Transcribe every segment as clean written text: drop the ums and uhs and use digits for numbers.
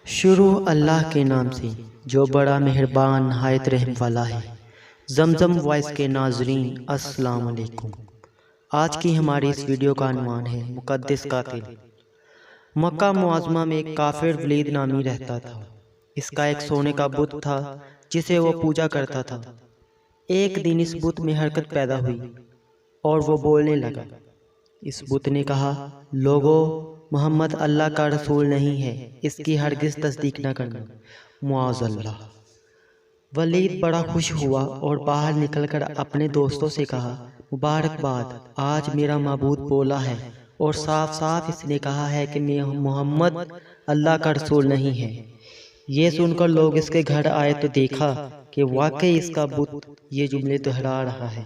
شروع اللہ کے نام سے جو بڑا مہربان نہایت رحم والا ہے۔ زمزم وائس کے ناظرین السلام علیکم۔ آج کی ہماری اس ویڈیو کا عنوان ہے مقدس قاتل۔ مکہ معظمہ میں ایک کافر ولید نامی رہتا تھا۔ اس کا ایک سونے کا بت تھا جسے وہ پوجا کرتا تھا۔ ایک دن اس بت میں حرکت پیدا ہوئی اور وہ بولنے لگا۔ اس بت نے کہا، لوگو، محمد اللہ کا رسول نہیں ہے، اس کی ہرگز تصدیق نہ کرنا، معاذ اللہ۔ ولید بڑا خوش ہوا اور باہر نکل کر اپنے دوستوں سے کہا، مبارکباد، آج میرا معبود بولا ہے اور صاف صاف اس نے کہا ہے کہ محمد اللہ کا رسول نہیں ہے۔ یہ سن کر لوگ اس کے گھر آئے تو دیکھا کہ واقعی اس کا بت یہ جملے دہرا رہا ہے۔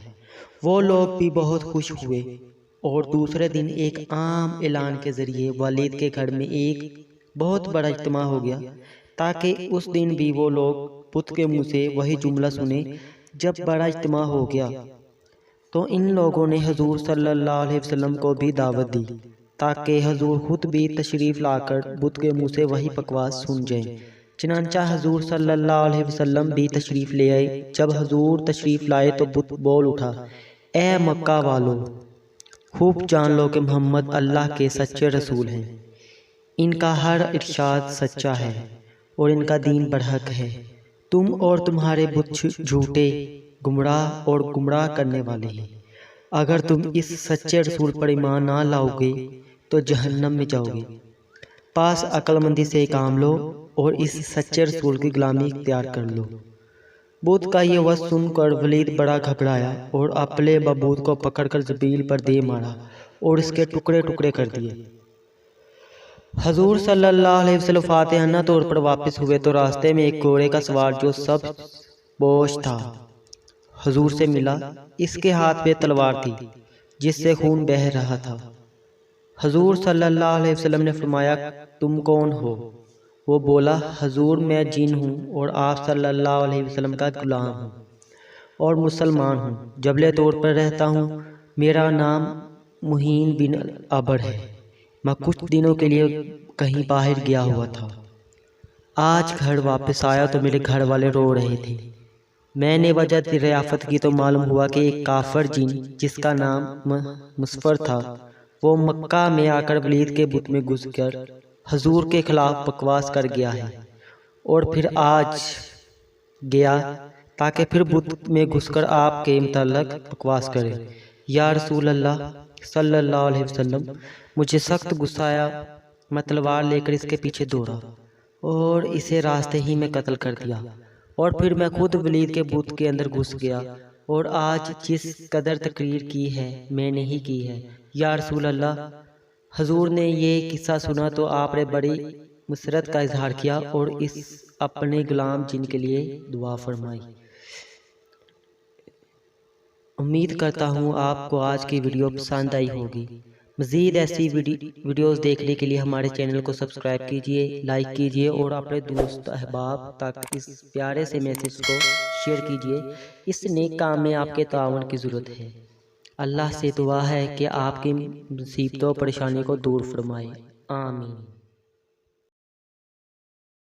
وہ لوگ بھی بہت خوش ہوئے اور دوسرے دن ایک عام اعلان کے ذریعے ولید کے گھر میں ایک بہت بڑا اجتماع ہو گیا تاکہ اس دن بھی وہ لوگ بت کے منہ سے وہی جملہ سنیں۔ جب بڑا اجتماع ہو گیا تو ان لوگوں نے حضور صلی اللہ علیہ وسلم کو بھی دعوت دی تاکہ حضور خود بھی تشریف لا کر بت کے منہ سے وہی بکواس سن جائیں۔ چنانچہ حضور صلی اللہ علیہ وسلم بھی تشریف لے آئے۔ جب حضور تشریف لائے تو بت بول اٹھا، اے مکہ والو، خوب جان لو کہ محمد اللہ کے سچے رسول ہیں۔ ان کا ہر ارشاد سچا ہے اور ان کا دین برحق ہے۔ تم اور تمہارے بت جھوٹے، گمراہ اور گمراہ کرنے والے ہیں۔ اگر تم اس سچے رسول پر ایمان نہ لاؤ گے تو جہنم میں جاؤ گے۔ پاس عقل مندی سے کام لو اور اس سچے رسول کی غلامی اختیار کر لو۔ بت کا یہ وعظ سن کر ولید بڑا گھبرایا اور اپنے معبود کو پکڑ کر زمین پر دے مارا اور اس کے ٹکڑے ٹکڑے کر دیے۔ حضور صلی اللہ علیہ وسلم فاتحانہ طور پر واپس ہوئے تو راستے میں ایک گھوڑے کا سوار جو سبز پوش تھا حضور سے ملا۔ اس کے ہاتھ میں تلوار تھی جس سے خون بہہ رہا تھا۔ حضور صلی اللہ علیہ وسلم نے فرمایا، تم کون ہو؟ وہ بولا، حضور میں جن ہوں اور آپ صلی اللہ علیہ وسلم کا غلام ہوں اور مسلمان ہوں، جبل طور پر رہتا ہوں۔ میرا نام مہین بن عبر ہے۔ میں کچھ دنوں کے لیے کہیں باہر گیا ہوا تھا۔ آج گھر واپس آیا تو میرے گھر والے رو رہے تھے۔ میں نے وجہ دریافت کی تو معلوم ہوا کہ ایک کافر جن جس کا نام مسفر تھا وہ مکہ میں آ کر ولید کے بت میں گھس کر حضور کے خلاف بکواس کر گیا ہے اور پھر آج گیا تاکہ پھر بت میں گھس کر آپ کے متعلق بکواس کرے۔ یا رسول اللہ صلی اللہ علیہ وسلم، مجھے سخت غصہ آیا۔ میں تلوار لے کر اس کے پیچھے دوڑا اور اسے راستے ہی میں قتل کر دیا اور پھر میں خود ولید کے بت کے اندر گھس گیا اور آج جس قدر تقریر کی ہے میں نے ہی کی ہے۔ یا رسول اللہ، حضور نے یہ قصہ سنا تو آپ نے بڑی مسرت کا اظہار کیا اور اس اپنے غلام جن کے لیے دعا فرمائی۔ امید کرتا ہوں آپ کو آج کی ویڈیو پسند آئی ہوگی۔ مزید ایسی ویڈیوز دیکھنے کے لیے ہمارے چینل کو سبسکرائب کیجیے، لائک کیجیے اور اپنے دوست احباب تک اس پیارے سے میسج کو شیئر کیجیے۔ اس نیک کام میں آپ کے تعاون کی ضرورت ہے۔ اللہ سے دعا ہے کہ آپ کی مصیبتوں و پریشانی کو دور فرمائے، آمین۔